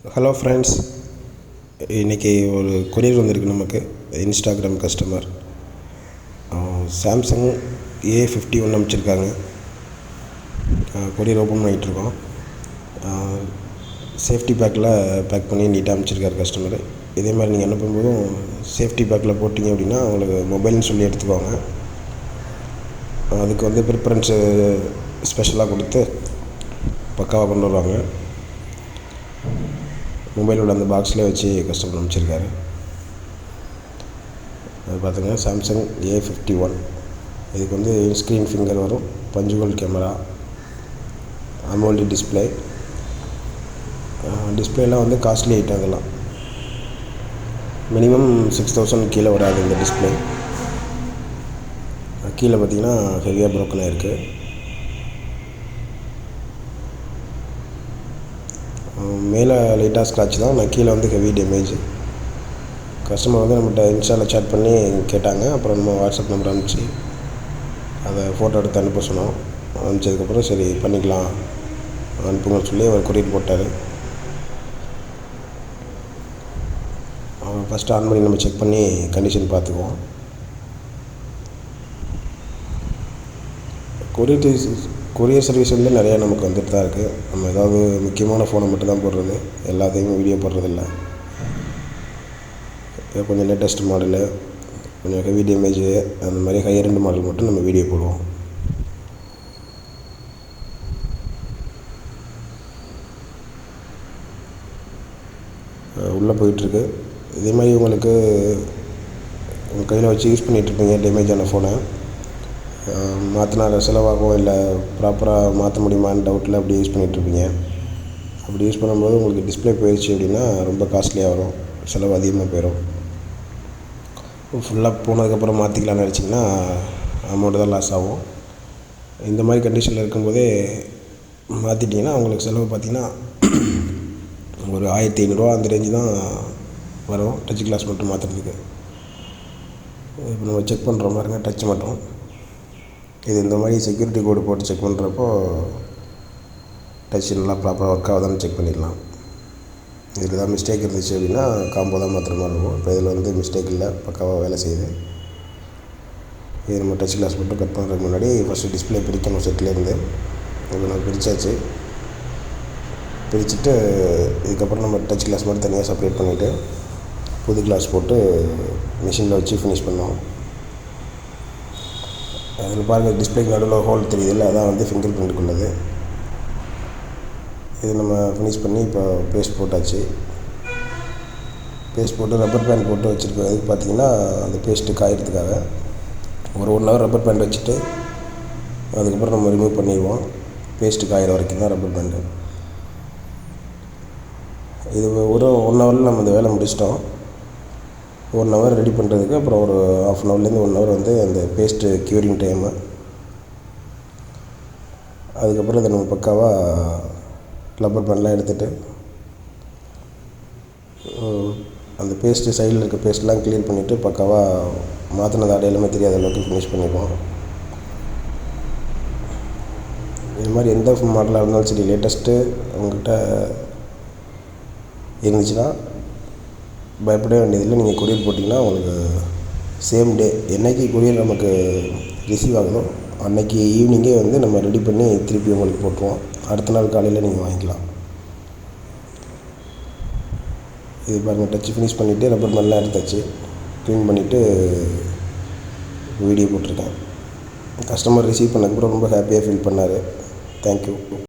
Hello friends, இன்றைக்கி ஒரு courier வந்திருக்கு நமக்கு. இன்ஸ்டாகிராம் கஸ்டமர் சாம்சங் A51 அனுப்பிச்சிருக்காங்க. கொரியர் ஓப்பன் பண்ணிகிட்ருக்கோம். சேஃப்டி பேக்கில் பேக் பண்ணி நீட்டாக அனுப்பிச்சிருக்காரு கஸ்டமர். இதே மாதிரி நீங்கள் அனுப்பும்போதும் சேஃப்டி பேக்கில் போட்டிங்க அப்படின்னா உங்களுக்கு மொபைல்னு சொல்லி எடுத்துக்குவாங்க. அதுக்கு வந்து ப்ரிஃபரன்ஸு ஸ்பெஷலாக கொடுத்து பக்காவாக கொண்டு வருவாங்க. மொபைலோட அந்த பாக்ஸ்லேயே வச்சு கஸ்டமர் அனுப்பிச்சிருக்காரு. அது பார்த்துங்க, சாம்சங் A51. இதுக்கு வந்து ஸ்க்ரீன் ஃபிங்கர் வரும், பஞ்சுவல் கேமரா, அமோல்டு டிஸ்பிளே. டிஸ்பிளேலாம் வந்து காஸ்ட்லி ஐட்டம். அதெல்லாம் மினிமம் 6000 கீழே வராது இந்த டிஸ்பிளே. கீழே பார்த்திங்கன்னா ஹெவியாக ப்ரோக்கன் ஆகிருக்கு. மேலே லைட்டாக ஸ்க்ராட்ச் தான், நான் கீழே வந்து ஹெவி டேமேஜ். கஸ்டமர் வந்து நம்மகிட்ட இன்ஸ்டாவில் சேட் பண்ணி கேட்டாங்க. அப்புறம் நம்ம வாட்ஸ்அப் நம்பர் அனுப்பிச்சி அதை ஃபோட்டோ எடுத்து அனுப்ப சொன்னோம். அனுப்பிச்சதுக்கப்புறம் சரி பண்ணிக்கலாம் அனுப்புங்கன்னு சொல்லி அவர் கொரியர் போட்டார். ஃபஸ்ட்டு ஆன் பண்ணி நம்ம செக் பண்ணி கண்டிஷன் பார்த்துக்குவோம். கொரியர் சர்வீஸ் வந்து நிறையா நமக்கு வந்துட்டு தான் இருக்குது. நம்ம ஏதாவது முக்கியமான ஃபோனை மட்டும் தான் போடுறது, எல்லாத்தையும் வீடியோ போடுறதில்ல. கொஞ்சம் லேட்டஸ்ட் மாடலு, கொஞ்சம் ஹெவி டேமேஜு, அந்த மாதிரி ஹையர் எண்ட் மாடல் மட்டும் நம்ம வீடியோ போடுவோம். உள்ளே போயிட்டுருக்கு. இதே மாதிரி உங்களுக்கு உங்கள் கையில் வச்சு யூஸ் பண்ணிகிட்ருப்பீங்க டேமேஜான ஃபோனை. மாற்றினா செலவாகும், இல்லை ப்ராப்பராக மாற்ற முடியுமான்னு டவுட்டில் அப்படி யூஸ் பண்ணிகிட்ருப்பீங்க. அப்படி யூஸ் பண்ணும்போது உங்களுக்கு டிஸ்பிளே போயிடுச்சு அப்படின்னா ரொம்ப காஸ்ட்லியாக வரும், செலவு அதிகமாக போயிடும். ஃபுல்லாக போனதுக்கப்புறம் மாற்றிக்கலான்னு நினச்சிங்கன்னா அமௌண்ட்டு தான் லாஸ் ஆகும். இந்த மாதிரி கண்டிஷனில் இருக்கும்போதே மாற்றிட்டிங்கன்னா உங்களுக்கு செலவு பார்த்திங்கன்னா ஒரு 1500 அந்த ரேஞ்சு தான் வரும், டச் கிளாஸ் மட்டும் மாற்றுறதுக்கு. இப்போ நம்ம செக் பண்ணுற மாதிரிங்க டச் மட்டும். இது இந்த மாதிரி செக்யூரிட்டி கோடு போட்டு செக் பண்ணுறப்போ டச் நல்லா ப்ராப்பராக ஒர்க் ஆகுதான்னு செக் பண்ணிடலாம். இதில் தான் மிஸ்டேக் இருந்துச்சு அப்படின்னா காம்போ தான் மாற்றுற மாதிரி இருக்கும். இப்போ இதில் வந்து மிஸ்டேக் இல்லை, பக்காவாக வேலை செய்யுது. இது நம்ம டச் கிளாஸ் மட்டும் கட் பண்ணுறதுக்கு முன்னாடி ஃபஸ்ட்டு டிஸ்பிளே பிரிக்கணும் செட்லேருந்து. இப்போ நம்ம பிரித்தாச்சு. பிரிச்சுட்டு இதுக்கப்புறம் நம்ம டச் கிளாஸ் மட்டும் தனியாக செப்பரேட் பண்ணிவிட்டு புது கிளாஸ் போட்டு மிஷினில் வச்சு ஃபினிஷ் பண்ணுவோம். அதில் பாருங்கள், டிஸ்பிளேக்கு நடுவில் ஹோல் தெரியுதில்ல, அதான் வந்து ஃபிங்கர் பிரிண்ட்டுக்குள்ளது. இது நம்ம ஃபினிஷ் பண்ணி இப்போ பேஸ்ட் போட்டாச்சு. பேஸ்ட் போட்டு ரப்பர் பேண்ட் போட்டு வச்சுருக்கோம். அதுக்கு பார்த்திங்கன்னா அந்த பேஸ்ட்டு காயறதுக்காக ஒரு 1 ஹவர் ரப்பர் பேண்ட் வச்சுட்டு அதுக்கப்புறம் நம்ம ரிமூவ் பண்ணிடுவோம். பேஸ்ட்டு காயிற வரைக்கும் தான் ரப்பர் பேண்டு. இது ஒரு 1 ஹவரில் நம்ம இந்த வேலை முடிச்சிட்டோம். 1 ஹவர் ரெடி பண்ணுறதுக்கு, அப்புறம் ஒரு 1/2 ஹவர்லேருந்து 1 ஹவர் வந்து அந்த பேஸ்ட்டு க்யூரிங் டைமு. அதுக்கப்புறம் இதை நம்ம பக்காவாக ரப்பர் பேண்ட்லாம் எடுத்துகிட்டு அந்த பேஸ்ட்டு சைடில் இருக்க பேஸ்ட்லாம் க்ளீன் பண்ணிவிட்டு பக்காவாக மாற்றினது அடையாளமே தெரியாத அளவுக்கு ஃபினிஷ் பண்ணிடுவோம். இது மாதிரி எந்த மாடலாக இருந்தாலும் சரி, லேட்டஸ்ட்டு உங்கள்கிட்ட இருந்துச்சுன்னா பயப்பட வேண்டியதில்லை. நீங்கள் கொரியர் போட்டிங்கன்னா உங்களுக்கு சேம் டே என்றைக்கு கொரியர் நமக்கு ரிசீவ் ஆகுதோ அன்றைக்கி ஈவினிங்கே வந்து நம்ம ரெடி பண்ணி திருப்பி உங்களுக்கு போட்டுருவோம். அடுத்த நாள் காலையில் நீங்கள் வாங்கிக்கலாம். இது பாருங்கள், டச் ஃபினிஷ் பண்ணிவிட்டு ரப்பர் பேண்ட்லாம் எடுத்தாச்சு. க்ளீன் பண்ணிவிட்டு வீடியோ போட்டிருக்கேன். கஸ்டமர் ரிசீவ் பண்ணதுக்கப்புறம் ரொம்ப ஹாப்பியாக ஃபீல் பண்ணார். தேங்க்யூ.